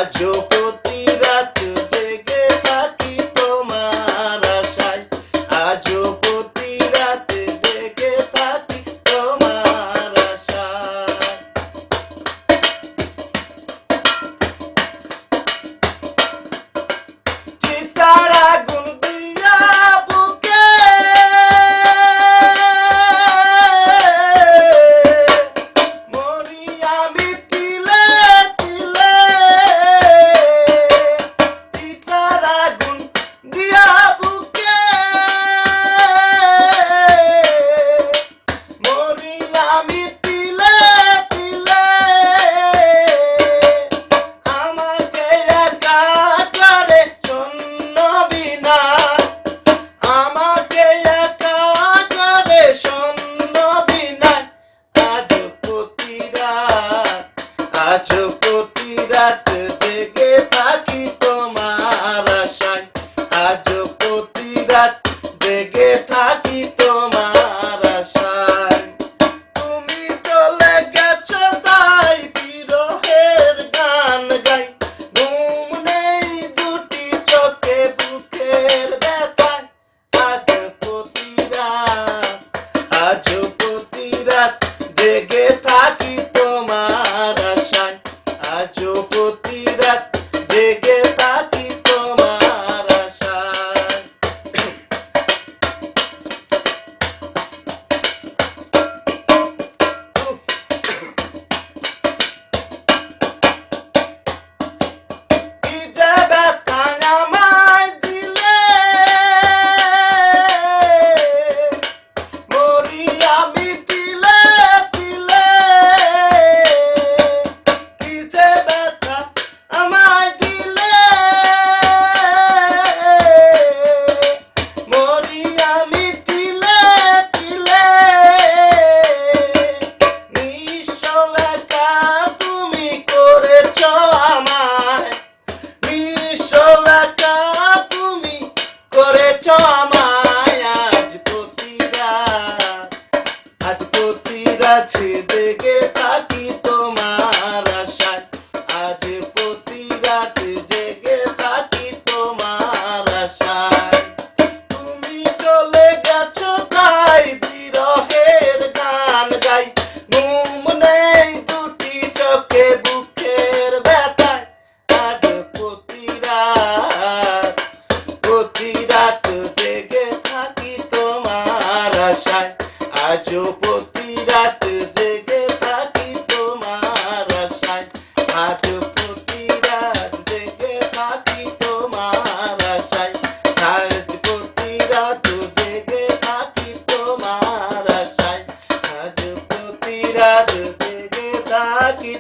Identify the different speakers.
Speaker 1: আজও প্রতি রাত জেগে থাকি তোমার আশায়, আজও প্রতি রাত জেগে থাকি তোমার আশায়। চিতার আগুন দিয়া বুকে মরি আমি তিলে তিলে, চিতার আগুন দিয়া বুকে মরি আমি তিলে তিলে, আমাকে একা করে শূন্য বিনা, আমাকে একা করে শূন্য বিনা, আজও প্রতি রাত, আজও প্রতি রাত জেগে থাকি তোমার আশায়, আজও প্রতি রাত জেগে থাকি তোমার আশায়। তুমি চলে গেছো তাই বিরহের গান গাই, ঘুম নেই দুটি চোখে বুকের ব্যথায়, আজ প্রতি রাত, আজ প্রতি রাত জেগে থাকি তোমার আশায়, আজ প্রতি রাত জেগে থাকি তোমার আশায়। কি যে ব্যথা আমায় দিলে, মরি আমি তিলে তিলে, কি যে ব্যথা আমায় দিলে, মরি আমি তিলে তিলে, নিঃস্ব একা তুমি করেছ আমায়, নিঃস্ব একা তুমি করেছ আমায়, আজ প্রতি রাত, আজ প্রতি রাত জেগে থাকি তোমার আশায়, আজ প্রতি রাত জেগে থাকি তোমার আশায়। তুমি চলে গেছো তাই বিরহের গান গাই, ঘুম নেই দুটি চোখে বুকের ব্যথায়, আজ প্রতি রাত, প্রতি রাত জেগে থাকি তোমার আশায়, আজও প্রতি রাত জেগে থাকি তোমার আশায়, আজ প্রতি রাত জেগে থাকি তোমার আশায়, আজ প্রতি রাত জেগে থাকি তোমার আশায়, আজ প্রতি রাত জেগে থাকি।